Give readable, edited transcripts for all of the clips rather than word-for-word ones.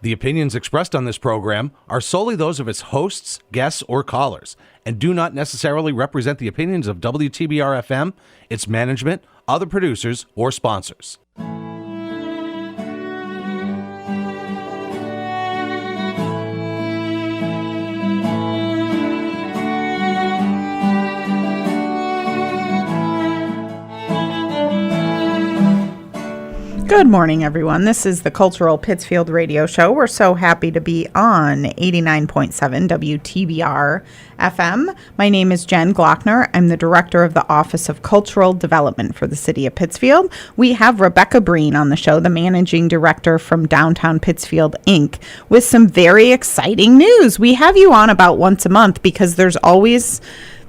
The opinions expressed on this program are solely those of its hosts, guests, or callers, and do not necessarily represent the opinions of WTBR-FM, its management, other producers, or sponsors. Good morning, everyone. This is the Cultural Pittsfield Radio Show. We're so happy to be on 89.7 WTBR-FM. My name is Jen Glockner. I'm the Director of the Office of Cultural Development for the City of Pittsfield. We have Rebecca Brien on the show, the Managing Director from Downtown Pittsfield, Inc., with some very exciting news. We have you on about once a month because there's always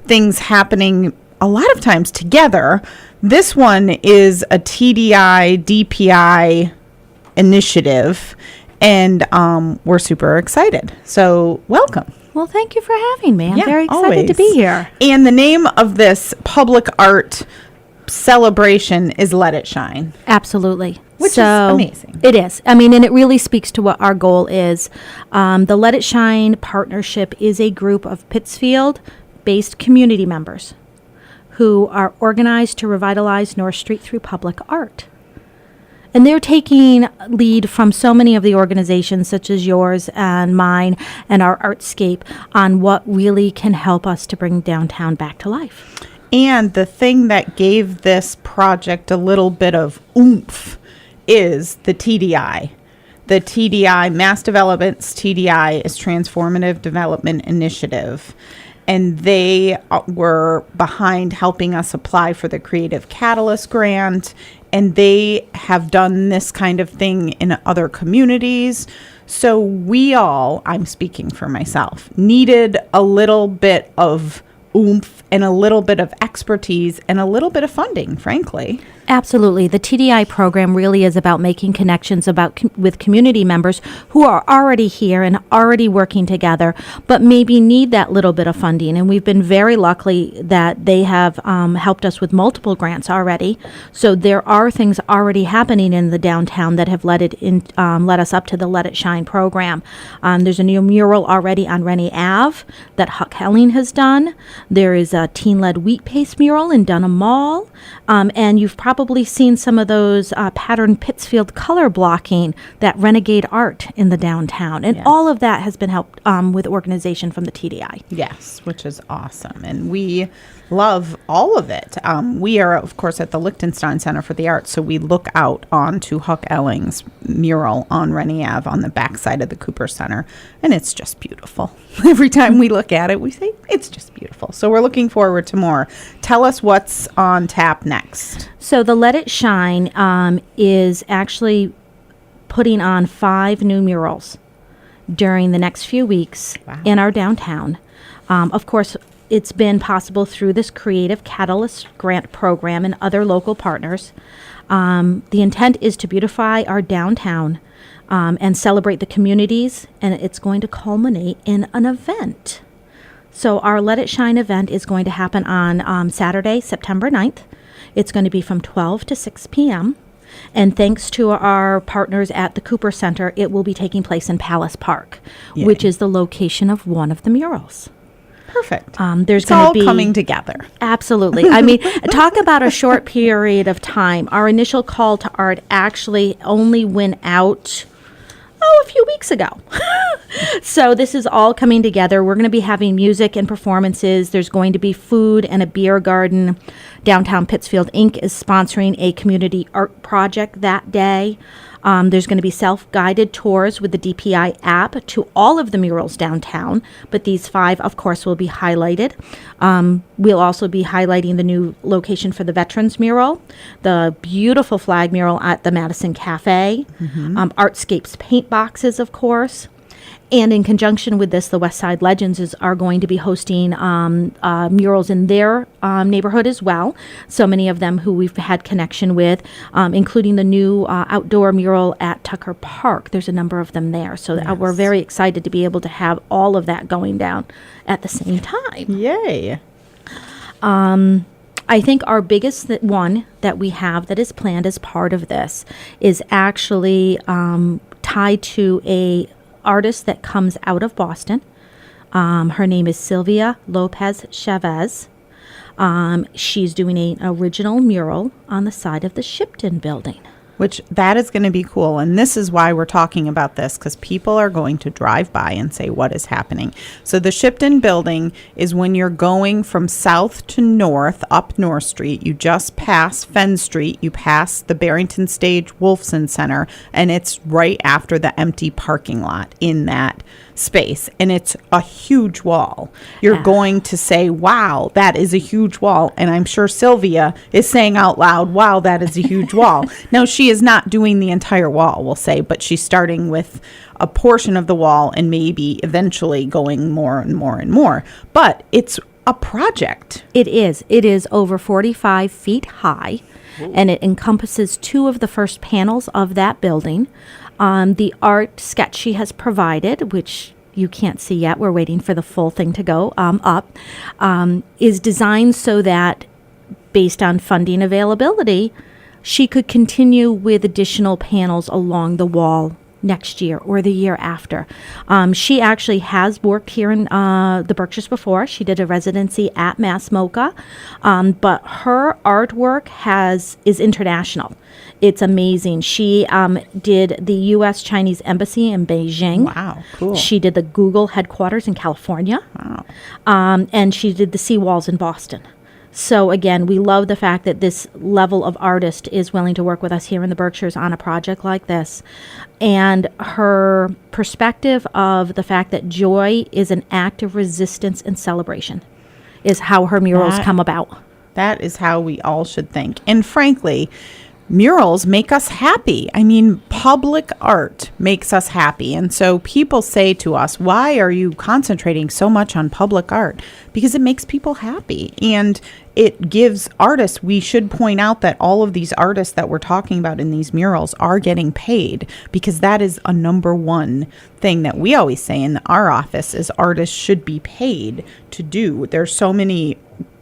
things happening a lot of times together. This one is a TDI DPI initiative, and we're super excited. So welcome. Well, thank you for having me. I'm very excited always to be here. And the name of this public art celebration is Let It Shine. Absolutely. Which is amazing. It is. I mean, and it really speaks to what our goal is. The Let It Shine partnership is a group of Pittsfield-based community members who are organized to revitalize North Street through public art. And they're taking lead from so many of the organizations, such as yours and mine and our Artscape, on what really can help us to bring downtown back to life. And the thing that gave this project a little bit of oomph is the TDI. The TDI, Mass Development's TDI, is Transformative Development Initiative. And they were behind helping us apply for the Creative Catalyst grant. And they have done this kind of thing in other communities. So we all, I'm speaking for myself, needed a little bit of oomph and a little bit of expertise and a little bit of funding, frankly. Absolutely. The TDI program really is about making connections with community members who are already here and already working together, but maybe need that little bit of funding. And we've been very lucky that they have helped us with multiple grants already. So there are things already happening in the downtown that have led us up to the Let It Shine program. There's a new mural already on Rennie Ave that Huck Helling has done. There is a teen-led wheat paste mural in Dunham Mall. And you've probably seen some of those patterned Pittsfield color blocking, that renegade art in the downtown. And all of that has been helped with organization from the TDI. Yes, which is awesome. And we love all of it. We are, of course, at the Lichtenstein Center for the Arts, so we look out onto Huck Elling's mural on Rennie Ave on the backside of the Cooper Center, and it's just beautiful. Every time we look at it, we say, it's just beautiful. So we're looking forward to more. Tell us what's on tap next. So the Let It Shine is actually putting on 5 new murals during the next few weeks in our downtown. Of course, it's been possible through this Creative Catalyst grant program and other local partners. The intent is to beautify our downtown and celebrate the communities, and it's going to culminate in an event. So our Let It Shine event is going to happen on Saturday, September 9th. It's going to be from 12 to 6 p.m. And thanks to our partners at the Cooper Center, it will be taking place in Palace Park, which is the location of one of the murals. Perfect. There's it's all coming together. Absolutely. I mean, talk about a short period of time. Our initial call to art actually only went out a few weeks ago. So this is all coming together. We're going to be having music and performances. There's going to be food and a beer garden. Downtown Pittsfield, Inc. is sponsoring a community art project that day. There's going to be self-guided tours with the DPI app to all of the murals downtown, but these 5, of course, will be highlighted. We'll also be highlighting the new location for the Veterans mural, the beautiful flag mural at the Madison Cafe, Artscape's paint boxes, of course. And in conjunction with this, the West Side Legends are going to be hosting murals in their neighborhood as well. So many of them who we've had connection with, including the new outdoor mural at Tucker Park. There's a number of them there. So we're very excited to be able to have all of that going down at the same time. Yay. I think our biggest one that we have that is planned as part of this is actually tied to a artist that comes out of Boston. Her name is Sylvia Lopez Chavez. She's doing an original mural on the side of the Shipton building. Which that is going to be cool. And this is why we're talking about this, because people are going to drive by and say, what is happening? So the Shipton building is when you're going from south to north up North Street. You just pass Fenn Street. You pass the Barrington Stage Wolfson Center. And it's right after the empty parking lot in that space. And it's a huge wall. You're going to say, wow, that is a huge wall. And I'm sure Sylvia is saying out loud, wow, that is a huge wall. Now, she is not doing the entire wall, we'll say, but she's starting with a portion of the wall and maybe eventually going more and more and more. But it's a project. It is. It is over 45 feet high, and it encompasses 2 of the first panels of that building. The art sketch she has provided, which you can't see yet, we're waiting for the full thing to go up, is designed so that, based on funding availability, she could continue with additional panels along the wall next year or the year after. She actually has worked here in the Berkshires before. She did a residency at Mass MoCA, but her artwork is international. It's amazing. She did the U.S. Chinese Embassy in Beijing. Wow, cool. She did the Google headquarters in California. Wow. And she did the seawalls in Boston. So again, we love the fact that this level of artist is willing to work with us here in the Berkshires on a project like this. And her perspective of the fact that joy is an act of resistance and celebration is how her murals come about. That is how we all should think. And frankly, murals make us happy. I mean, public art makes us happy. And so people say to us, why are you concentrating so much on public art? Because it makes people happy. And it gives artists, we should point out that all of these artists that we're talking about in these murals are getting paid, because that is a number one thing that we always say in our office is artists should be paid to do. There's so many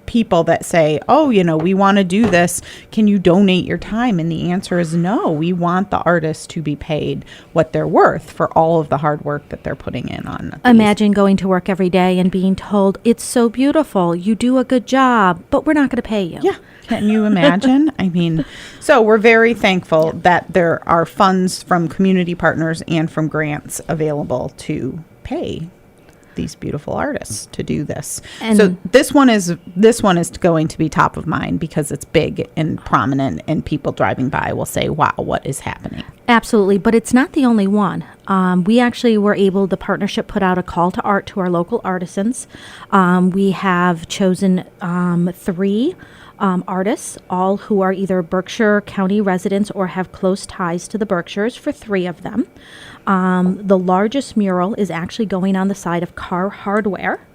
people that say, oh, we want to do this. Can you donate your time? And the answer is no. We want the artists to be paid what they're worth for all of the hard work that they're putting in on these. Imagine going to work every day and being told, it's so beautiful, you do a good job, but we're not going to pay you. Yeah. Can you imagine? I mean, so we're very thankful that there are funds from community partners and from grants available to pay these beautiful artists to do this. And so this one is going to be top of mind because it's big and prominent, and people driving by will say, wow, what is happening? Absolutely, but it's not the only one. We actually were able, the partnership put out a call to art to our local artisans. We have chosen 3 artists, all who are either Berkshire County residents or have close ties to the Berkshires, for 3 of them. The largest mural is actually going on the side of Car Hardware,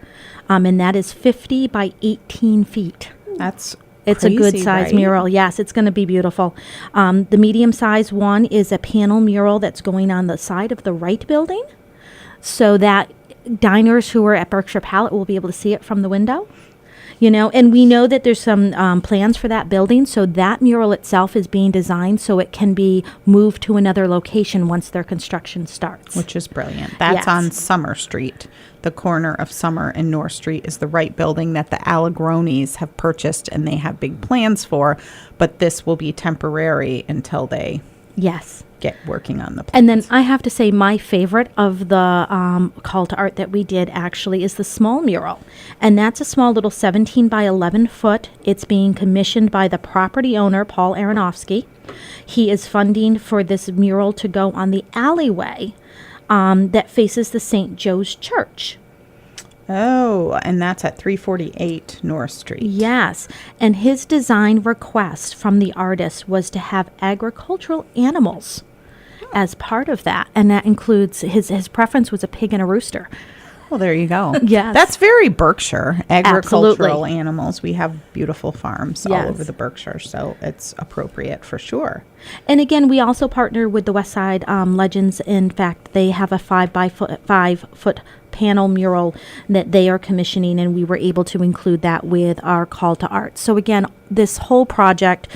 and that is 50 by 18 feet. It's crazy, a good size mural. Yes, it's going to be beautiful. The medium size one is a panel mural that's going on the side of the Wright building, so that diners who are at Berkshire Palette will be able to see it from the window. And we know that there's some plans for that building, so that mural itself is being designed so it can be moved to another location once their construction starts. Which is brilliant. That's on Summer Street. The corner of Summer and North Street is the Wright building that the Allegronis have purchased, and they have big plans for, but this will be temporary until they get working on the plans. And then I have to say my favorite of the call to art that we did actually is the small mural. And that's a small little 17 by 11 foot. It's being commissioned by the property owner, Paul Aronofsky. He is funding for this mural to go on the alleyway that faces the St. Joe's Church. Oh, and that's at 348 North Street. Yes, and his design request from the artist was to have agricultural animals as part of that, and that includes his preference was a pig and a rooster. Well, there you go. Yes. That's very Berkshire, agricultural Absolutely. Animals. We have beautiful farms all over the Berkshire, so it's appropriate for sure. And again, we also partner with the West Side Legends. In fact, they have a 5 foot panel mural that they are commissioning, and we were able to include that with our call to art. So again, this whole project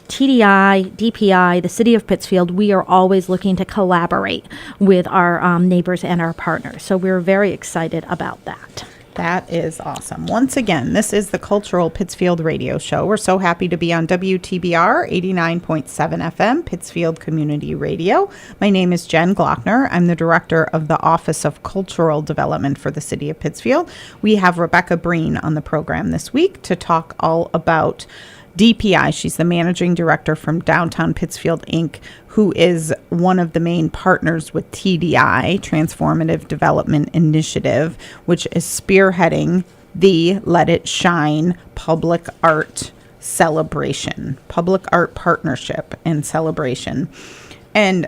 TDI, DPI, the City of Pittsfield, we are always looking to collaborate with our neighbors and our partners. So we're very excited about that. That is awesome. Once again, this is the Cultural Pittsfield Radio Show. We're so happy to be on WTBR 89.7 FM, Pittsfield Community Radio. My name is Jen Glockner. I'm the Director of the Office of Cultural Development for the City of Pittsfield. We have Rebecca Brien on the program this week to talk all about DPI. She's the Managing Director from Downtown Pittsfield, Inc., who is one of the main partners with TDI, Transformative Development Initiative, which is spearheading the Let It Shine public art celebration, public art partnership and celebration. And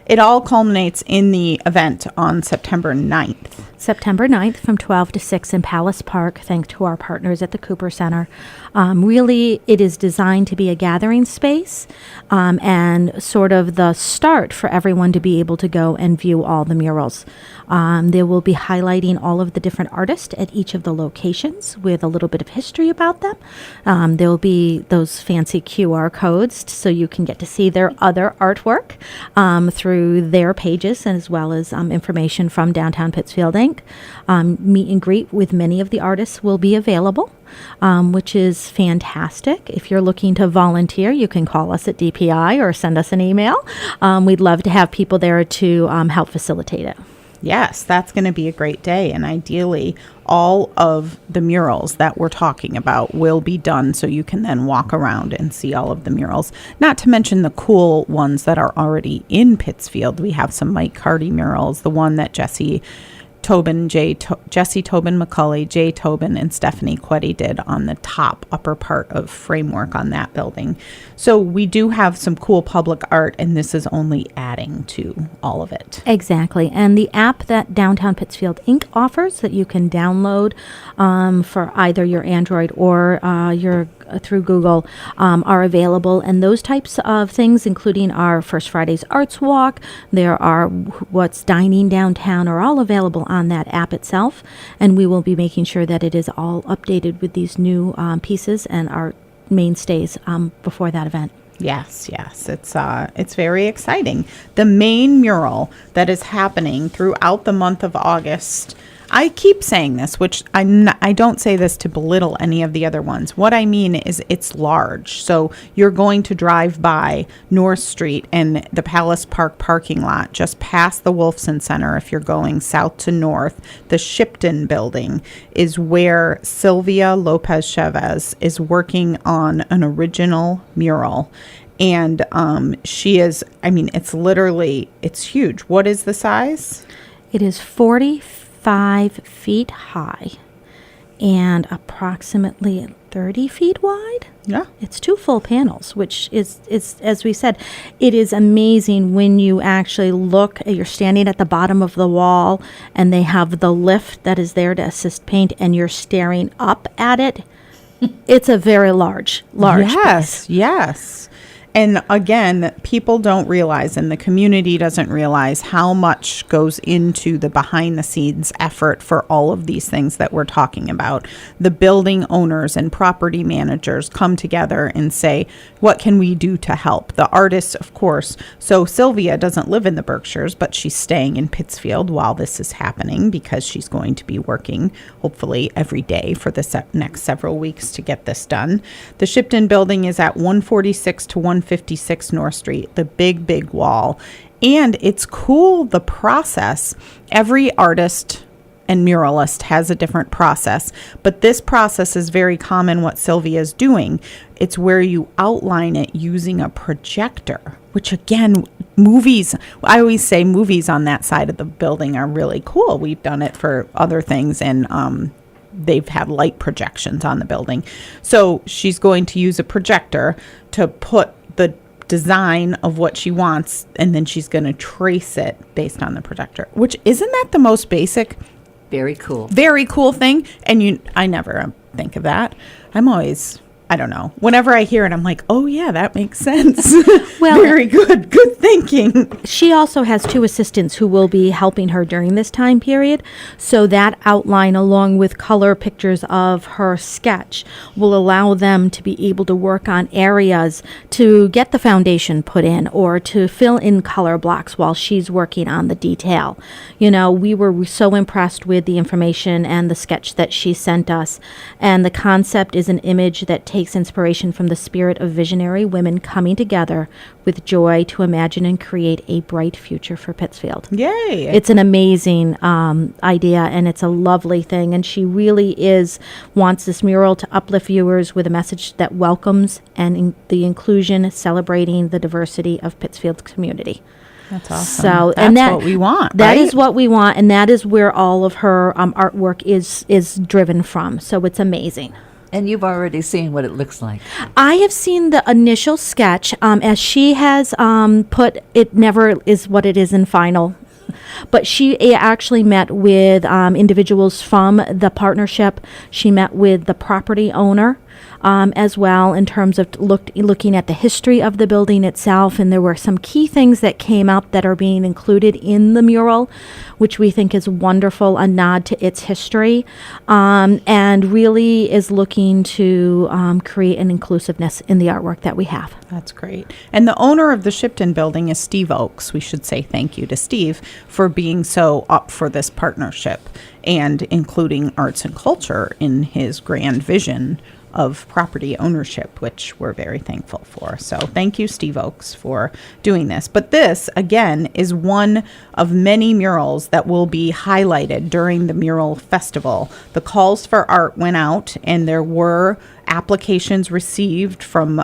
it all culminates in the event on September 9th. September 9th from 12 to 6 in Palace Park, thanks to our partners at the Cooper Center. Really, it is designed to be a gathering space and sort of the start for everyone to be able to go and view all the murals. They will be highlighting all of the different artists at each of the locations with a little bit of history about them. There will be those fancy QR codes so you can get to see their other artwork through their pages, as well as information from Downtown Pittsfield, Inc. Meet and greet with many of the artists will be available, which is fantastic. If you're looking to volunteer, you can call us at DPI or send us an email. We'd love to have people there to help facilitate it. Yes, that's going to be a great day. And ideally, all of the murals that we're talking about will be done so you can then walk around and see all of the murals. Not to mention the cool ones that are already in Pittsfield. We have some Mike Carty murals, the one that Jesse Tobin McCulley, Jay Tobin, and Stephanie Quetty did on the top upper part of framework on that building. So we do have some cool public art, and this is only adding to all of it. Exactly. And the app that Downtown Pittsfield Inc. offers that you can download for either your Android or your through Google are available, and those types of things, including our First Friday's Arts Walk, there are What's Dining Downtown, are all available on that app itself, and we will be making sure that it is all updated with these new pieces and our mainstays before that event. Yes, it's very exciting. The main mural that is happening throughout the month of August, I keep saying this, which I don't say this to belittle any of the other ones. What I mean is it's large. So you're going to drive by North Street and the Palace Park parking lot, just past the Wolfson Center. If you're going south to north, the Shipton building is where Sylvia Lopez Chavez is working on an original mural. And she is, it's huge. What is the size? It is 45 feet high and approximately 30 feet wide. Yeah. It's 2 full panels, which is, as we said, it is amazing when you actually look, you're standing at the bottom of the wall and they have the lift that is there to assist paint and you're staring up at it. It's a very large space. Yes. And again, people don't realize, and the community doesn't realize how much goes into the behind the scenes effort for all of these things that we're talking about. The building owners and property managers come together and say, what can we do to help? The artists, of course. So Sylvia doesn't live in the Berkshires, but she's staying in Pittsfield while this is happening because she's going to be working hopefully every day for the next several weeks to get this done. The Shipton building is at 146 to 156 North Street, the big wall. And it's cool, the process. Every artist and muralist has a different process, but this process is very common what Sylvia is doing. It's where you outline it using a projector, which again, movies, I always say movies on that side of the building are really cool. We've done it for other things, and they've had light projections on the building. So she's going to use a projector to put the design of what she wants, and then she's going to trace it based on the projector, which isn't that the most basic, very cool thing? And I never think of that. I don't know. Whenever I hear it, I'm like, oh yeah, that makes sense. Well, very good. Good thinking. She also has 2 assistants who will be helping her during this time period. So that outline, along with color pictures of her sketch, will allow them to be able to work on areas to get the foundation put in or to fill in color blocks while she's working on the detail. You know, we were so impressed with the information and the sketch that she sent us. And the concept is an image that takes inspiration from the spirit of visionary women coming together with joy to imagine and create a bright future for Pittsfield. Yay. It's an amazing idea, and it's a lovely thing. And she really wants this mural to uplift viewers with a message that welcomes the inclusion, celebrating the diversity of Pittsfield's community. That's awesome. So, that's what we want. That right? is what we want, and that is where all of her artwork is driven from. So it's amazing. And you've already seen what it looks like. I have seen the initial sketch, as she has put, it never is what it is in final. But she actually met with individuals from the partnership. She met with the property owner as well, in terms of looking at the history of the building itself. And there were some key things that came up that are being included in the mural, which we think is wonderful, a nod to its history, and really is looking to create an inclusiveness in the artwork that we have. That's great. And the owner of the Shipton building is Steve Oakes. We should say thank you to Steve for being so up for this partnership and including arts and culture in his grand vision of property ownership, which we're very thankful for. So thank you, Steve Oakes, for doing this. But this, again, is one of many murals that will be highlighted during the mural festival. The calls for art went out, and there were applications received from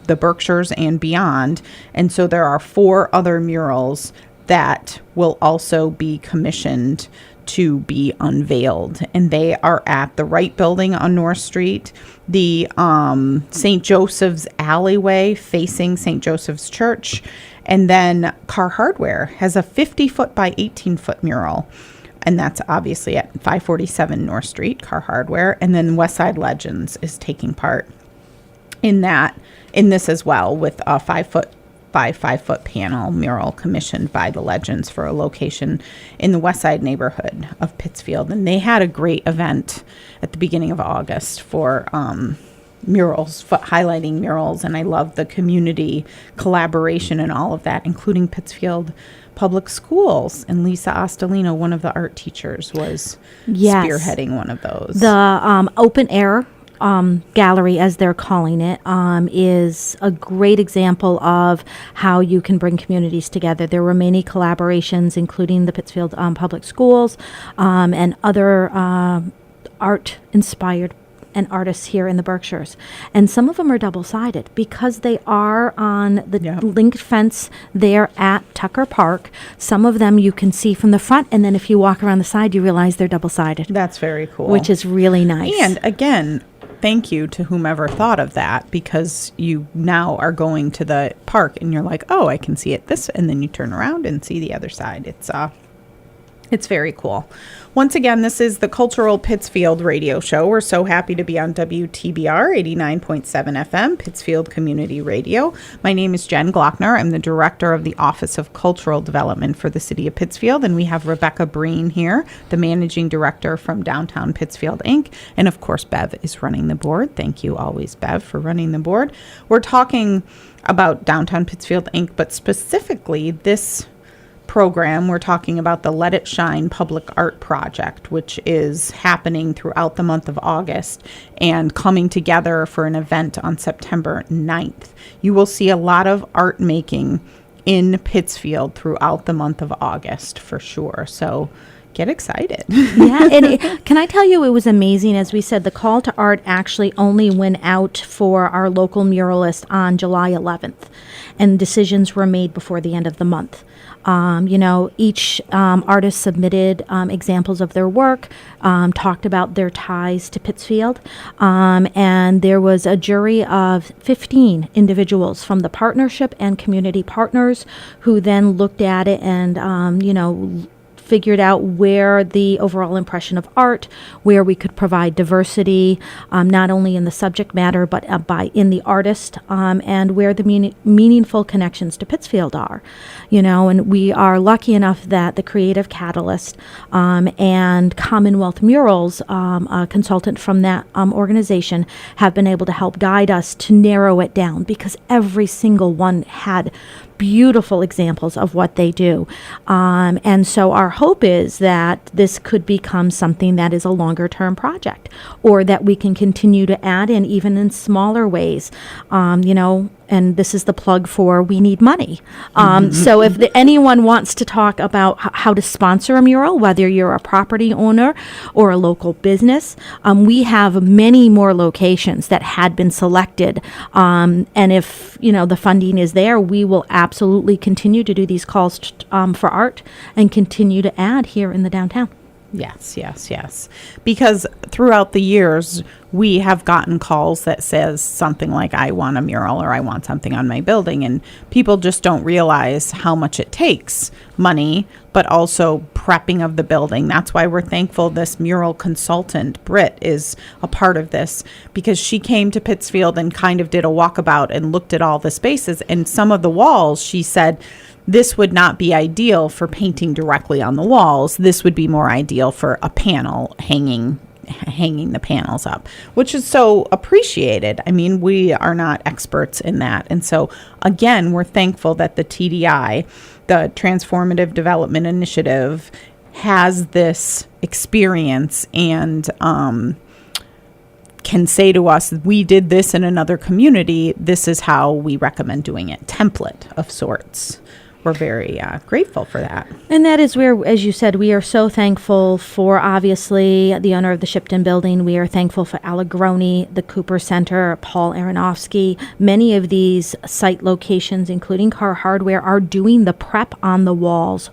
the Berkshires and beyond. And so there are 4 other murals that will also be commissioned to be unveiled, and they are at the Wright Building on North Street, the St. Joseph's alleyway facing St. Joseph's Church, and then Carr Hardware has a 50-foot by 18-foot mural, and that's obviously at 547 North Street, Carr Hardware, and then Westside Legends is taking part in this as well, with a 5-foot by 5-foot panel mural commissioned by the Legends for a location in the West Side neighborhood of Pittsfield. And they had a great event at the beginning of August for murals, highlighting murals. And I love the community collaboration and all of that, including Pittsfield Public Schools. And Lisa Ostolino, one of the art teachers, was spearheading one of those. The open air gallery, as they're calling it, is a great example of how you can bring communities together. There were many collaborations, including the Pittsfield Public Schools and other art-inspired and artists here in the Berkshires. And some of them are double-sided because they are on the linked fence there at Tucker Park. Some of them you can see from the front, and then if you walk around the side, you realize they're double-sided. That's very cool. Which is really nice. And again, thank you to whomever thought of that, because you now are going to the park and you're like, oh, I can see it this, and then you turn around and see the other side. It's very cool. Once again, this is the Cultural Pittsfield radio show. We're so happy to be on WTBR 89.7 FM, Pittsfield Community Radio. My name is Jen Glockner. I'm the director of the Office of Cultural Development for the City of Pittsfield. And we have Rebecca Brien here, the managing director from Downtown Pittsfield, Inc. And of course, Bev is running the board. Thank you always, Bev, for running the board. We're talking about Downtown Pittsfield, Inc., but specifically this program, we're talking about the Let It Shine Public Art Project, which is happening throughout the month of August and coming together for an event on September 9th. You will see a lot of art making in Pittsfield throughout the month of August for sure. So get excited. Yeah, and can I tell you, it was amazing. As we said, the call to art actually only went out for our local muralist on July 11th, and decisions were made before the end of the month. Each artist submitted examples of their work, talked about their ties to Pittsfield, and there was a jury of 15 individuals from the partnership and community partners who then looked at it and, figured out where the overall impression of art, where we could provide diversity, not only in the subject matter, but in the artist, and where the meaningful connections to Pittsfield are. And we are lucky enough that the Creative Catalyst and Commonwealth Murals, a consultant from that organization, have been able to help guide us to narrow it down, because every single one had beautiful examples of what they do. And so our hope is that this could become something that is a longer term project, or that we can continue to add in even in smaller ways, and this is the plug for we need money. So if anyone wants to talk about how to sponsor a mural, whether you're a property owner or a local business, we have many more locations that had been selected. And if, the funding is there, we will absolutely continue to do these calls for art and continue to add here in the downtown. Yes. Because throughout the years, we have gotten calls that says something like, I want a mural or I want something on my building. And people just don't realize how much it takes money, but also prepping of the building. That's why we're thankful this mural consultant, Britt, is a part of this, because she came to Pittsfield and kind of did a walkabout and looked at all the spaces. And some of the walls, she said, this would not be ideal for painting directly on the walls. This would be more ideal for a panel hanging the panels up, which is so appreciated. I mean, we are not experts in that. And so, again, we're thankful that the TDI, the Transformative Development Initiative, has this experience and can say to us, we did this in another community. This is how we recommend doing it. Template of sorts. We're very grateful for that. And that is where, as you said, we are so thankful for, obviously, the owner of the Shipton building. We are thankful for Allegroni, the Cooper Center, Paul Aronofsky. Many of these site locations, including Car Hardware, are doing the prep on the walls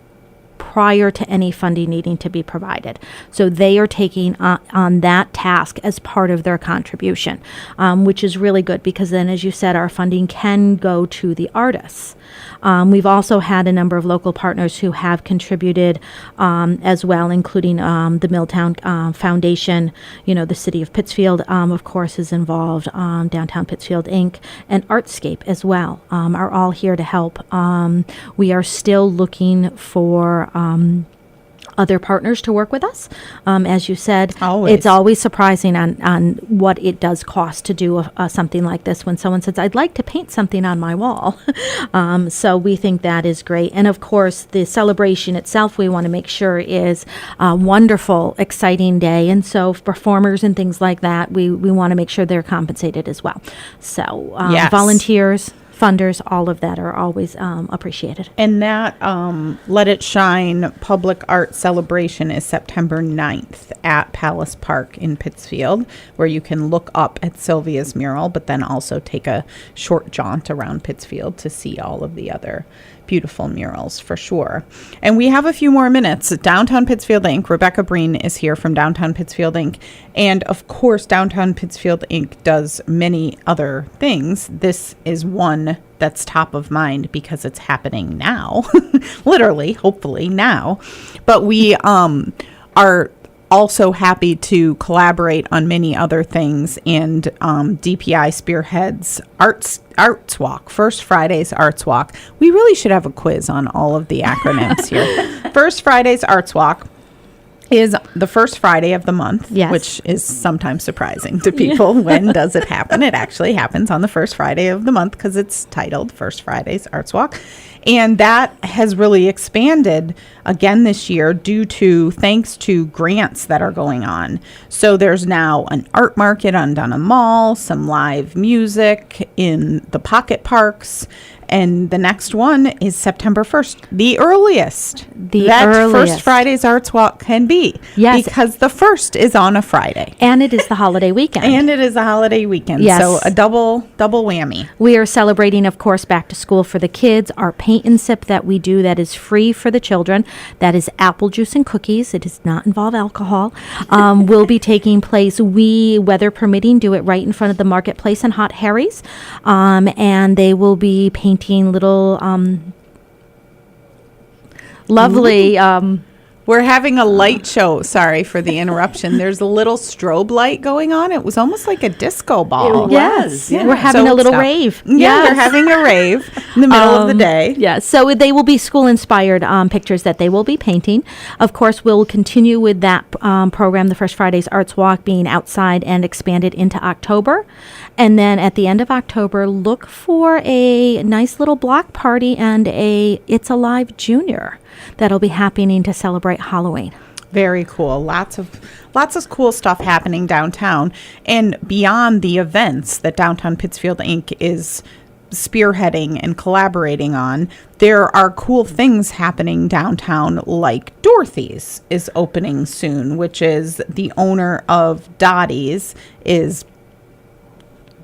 prior to any funding needing to be provided. So they are taking on that task as part of their contribution, which is really good, because then, as you said, our funding can go to the artists. We've also had a number of local partners who have contributed as well, including the Milltown Foundation. The city of Pittsfield, of course, is involved. Downtown Pittsfield Inc. and Artscape as well are all here to help. We are still looking for other partners to work with us. As you said, it's always surprising on what it does cost to do something like this when someone says, I'd like to paint something on my wall. So we think that is great. And of course, the celebration itself, we want to make sure is a wonderful, exciting day. And so performers and things like that, we want to make sure they're compensated as well. So volunteers, funders, all of that are always appreciated. And that Let It Shine public art celebration is September 9th at Palace Park in Pittsfield, where you can look up at Sylvia's mural, but then also take a short jaunt around Pittsfield to see all of the other beautiful murals for sure. And we have a few more minutes. Downtown Pittsfield Inc. Rebecca Brien is here from Downtown Pittsfield Inc. And of course, Downtown Pittsfield Inc. does many other things. This is one that's top of mind because it's happening now, literally, hopefully now. But we are also happy to collaborate on many other things, and DPI spearheads Arts Walk, First Friday's Arts Walk. We really should have a quiz on all of the acronyms here. First Friday's Arts Walk is the first Friday of the month, which is sometimes surprising to people. When does it happen? It actually happens on the first Friday of the month because it's titled First Friday's Arts Walk. And that has really expanded again this year thanks to grants that are going on. So there's now an art market on Dunham Mall, some live music in the pocket parks, and the next one is September 1st, the earliest. First Friday's Arts Walk can be. Yes. Because the 1st is on a Friday. And it is the holiday weekend. Yes. So a double whammy. We are celebrating, of course, back to school for the kids. Our paint and sip that we do that is free for the children. That is apple juice and cookies. It does not involve alcohol. Will be taking place. We, weather permitting, do it right in front of the marketplace in Hot Harry's. And they will be painting little lovely We're having a light show. Sorry for the interruption. There's a little strobe light going on. It was almost like a disco ball. Yes. Yeah. We're having So a little it's- rave. Yeah, Yes. they're having a rave in the middle of the day. Yes, so they will be school-inspired pictures that they will be painting. Of course, we'll continue with that program, the Fresh Fridays Arts Walk, being outside and expanded into October. And then at the end of October, look for a nice little block party and a It's Alive Junior that'll be happening to celebrate Halloween. Very cool. Lots of cool stuff happening downtown. And beyond the events that Downtown Pittsfield Inc. is spearheading and collaborating on, there are cool things happening downtown, like Dorothy's is opening soon, which is the owner of Dottie's is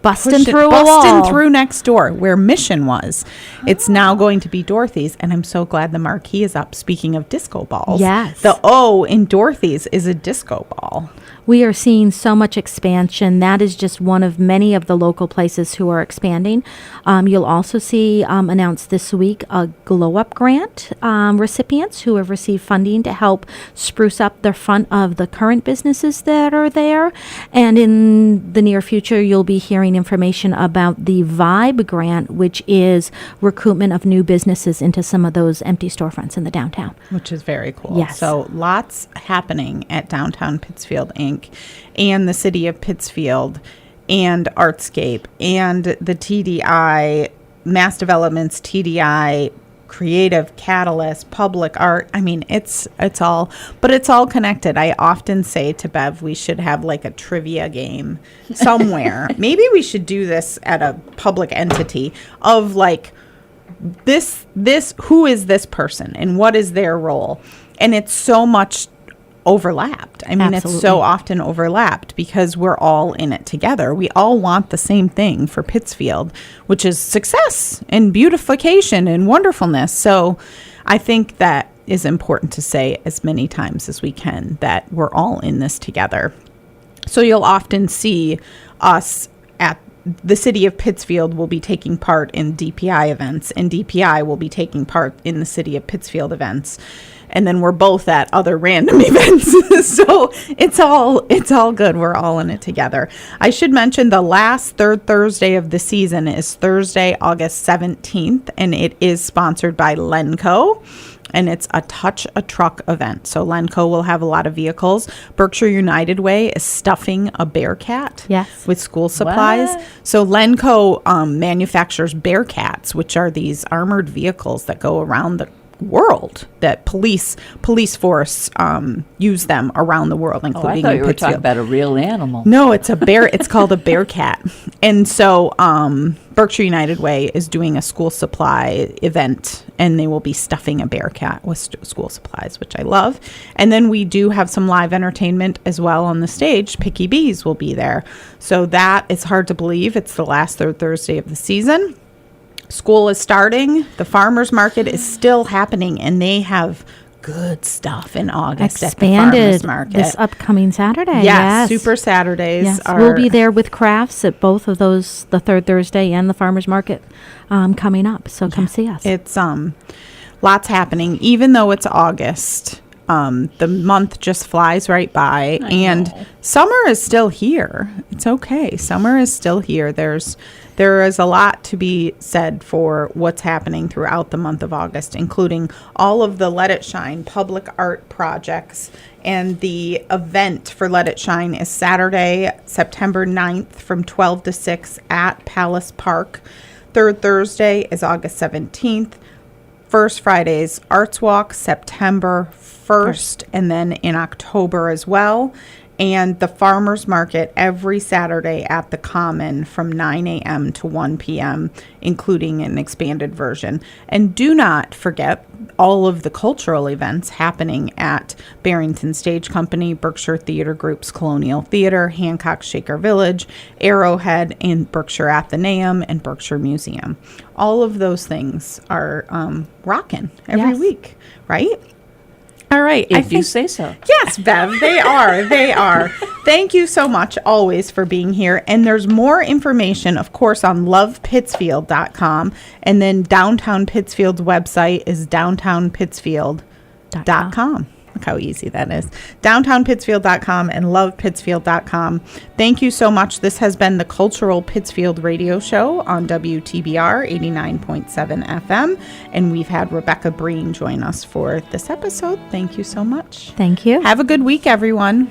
Busting through a wall. busting through next door where Mission was. It's now going to be Dorothy's, and I'm so glad the marquee is up. Speaking of disco balls, Yes. the O in Dorothy's is a disco ball. We are seeing so much expansion. That is just one of many of the local places who are expanding. You'll also see announced this week a Glow Up Grant recipients who have received funding to help spruce up the front of the current businesses that are there. And in the near future, you'll be hearing information about the Vibe Grant, which is recruitment of new businesses into some of those empty storefronts in the downtown. Which is very cool. Yes. So lots happening at Downtown Pittsfield Inc. and the city of Pittsfield and Artscape and the TDI, Mass Development's TDI, Creative Catalyst, Public Art. I mean, it's all connected. I often say to Bev, we should have like a trivia game somewhere. Maybe we should do this at a public entity of like, this who is this person and what is their role, and it's so much overlapped. I mean, Absolutely. it's so often overlapped because we're all in it together. We all want the same thing for Pittsfield, which is success and beautification and wonderfulness. So I think that is important to say as many times as we can, that we're all in this together. So you'll often see us at the city of Pittsfield will be taking part in DPI events, and DPI will be taking part in the city of Pittsfield events. And then we're both at other random events. So it's all good. We're all in it together. I should mention the last third Thursday of the season is Thursday, August 17th, and it is sponsored by Lenco. And it's a Touch a Truck event. So Lenco will have a lot of vehicles. Berkshire United Way is stuffing a Bearcat Yes. with school supplies. What? So Lenco manufactures Bearcats, which are these armored vehicles that go around the world, that police force use them around the world, Oh, I including thought in you were talking Pittsfield. about a real animal. No, it's a bear. It's called a Bearcat. And so Berkshire United Way is doing a school supply event, and they will be stuffing a Bearcat with school supplies, which I love. And then we do have some live entertainment as well on the stage. Picky Bees will be there. So that is hard to believe. It's the last third Thursday of the season. School is starting. The farmers market is still happening, and they have good stuff in August at the farmers Expanded market. this upcoming Saturday. Yes, Super Saturdays Yes, are. we'll be there with crafts at both of those, the third Thursday and the farmers market coming up. So come see us. It's lots happening, even though it's August. The month just flies right by, and summer is still here. It's okay. Summer is still here. There is a lot to be said for what's happening throughout the month of August, including all of the Let It Shine public art projects. And the event for Let It Shine is Saturday, September 9th from 12 to 6 at Palace Park. Third Thursday is August 17th. First Friday's Arts Walk, September 1st, and then in October as well. And the farmers market every Saturday at the Common from 9 a.m. to 1 p.m., including an expanded version. And do not forget all of the cultural events happening at Barrington Stage Company, Berkshire Theater Group's Colonial Theater, Hancock Shaker Village, Arrowhead, and Berkshire Athenaeum, and Berkshire Museum. All of those things are rocking every Yes. week, right? All right. If you say so. Yes, Bev, they are. They are. Thank you so much always for being here. And there's more information, of course, on lovepittsfield.com. And then Downtown Pittsfield's website is downtownpittsfield.com. Look Look how easy that is. DowntownPittsfield.com and LovePittsfield.com. Thank you so much. This has been the Cultural Pittsfield Radio Show on WTBR 89.7 FM. And we've had Rebecca Brien join us for this episode. Thank you so much. Thank you. Have a good week, everyone.